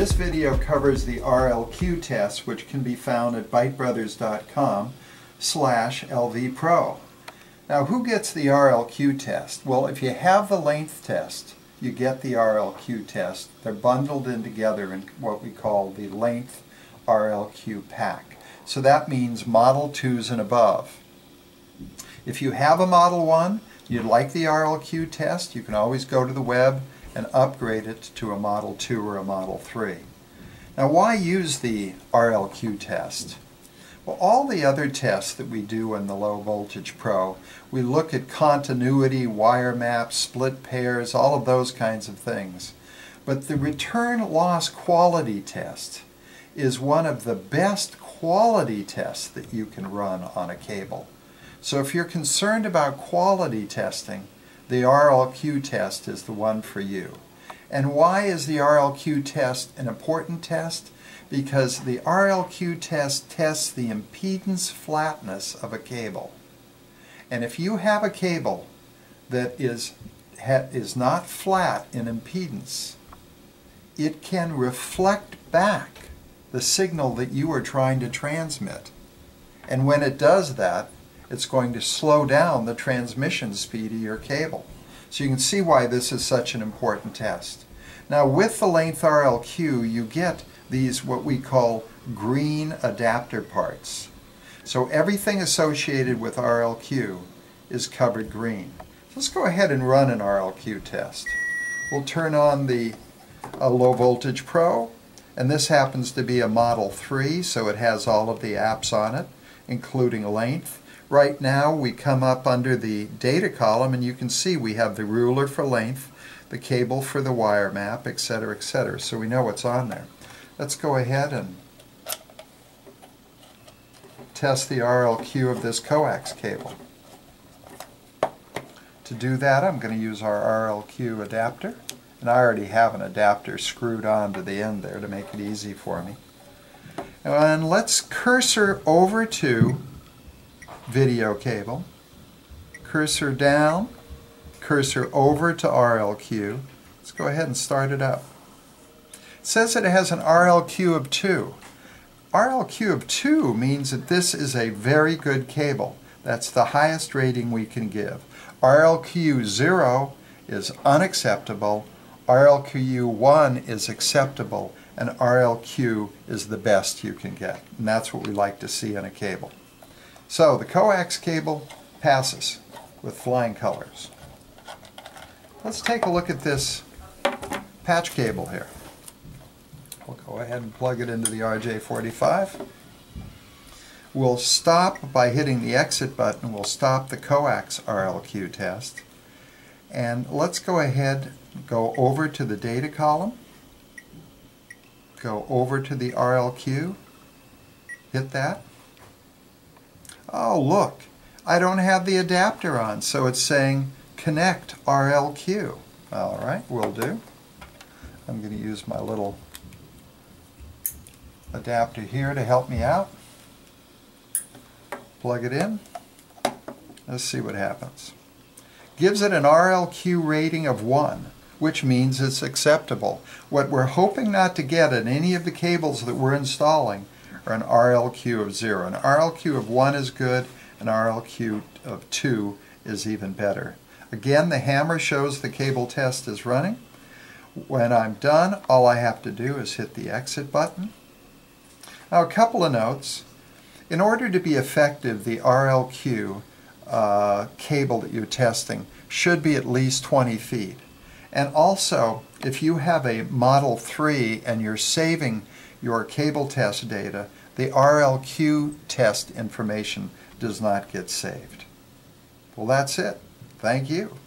This video covers the RLQ test, which can be found at bytebrothers.com/LVPro. Now, who gets the RLQ test? Well, if you have the length test, you get the RLQ test. They're bundled in together in what we call the length RLQ pack. So that means Model 2s and above. If you have a Model 1, you'd like the RLQ test, you can always go to the web and upgrade it to a Model 2 or a Model 3. Now, why use the RLQ test? Well, all the other tests that we do in the Low Voltage Pro, we look at continuity, wire maps, split pairs, all of those kinds of things. But the return loss quality test is one of the best quality tests that you can run on a cable. So if you're concerned about quality testing, the RLQ test is the one for you. And why is the RLQ test an important test? Because the RLQ test tests the impedance flatness of a cable. And if you have a cable that is not flat in impedance, it can reflect back the signal that you are trying to transmit. And when it does that, it's going to slow down the transmission speed of your cable. So you can see why this is such an important test. Now, with the length RLQ, you get these what we call green adapter parts. So everything associated with RLQ is covered green. Let's go ahead and run an RLQ test. We'll turn on the Low Voltage Pro, and this happens to be a Model 3, so it has all of the apps on it, including length. Right now we come up under the data column and you can see we have the ruler for length, the cable for the wire map, etc., etc. So we know what's on there. Let's go ahead and test the RLQ of this coax cable. To do that, I'm going to use our RLQ adapter, and I already have an adapter screwed on to the end there to make it easy for me. And let's cursor over to video cable, cursor down, cursor over to RLQ. Let's go ahead and start it up. It says that it has an RLQ of 2. RLQ of 2 means that this is a very good cable. That's the highest rating we can give. RLQ 0 is unacceptable, RLQ 1 is acceptable, and RLQ is the best you can get. And that's what we like to see in a cable. So the coax cable passes with flying colors. Let's take a look at this patch cable here. We'll go ahead and plug it into the RJ45. We'll stop by hitting the exit button. We'll stop the coax RLQ test. And let's go ahead and go over to the data column. Go over to the RLQ. Hit that. Oh, look, I don't have the adapter on, so it's saying connect RLQ. All right, will do. I'm going to use my little adapter here to help me out. Plug it in. Let's see what happens. Gives it an RLQ rating of 1, which means it's acceptable. What we're hoping not to get in any of the cables that we're installing or an RLQ of 0. An RLQ of 1 is good, an RLQ of 2 is even better. Again, the hammer shows the cable test is running. When I'm done, all I have to do is hit the exit button. Now, a couple of notes. In order to be effective, the RLQ cable that you're testing should be at least 20 feet. And also, if you have a Model 3 and you're saving your cable test data, the RLQ test information does not get saved. Well, that's it. Thank you.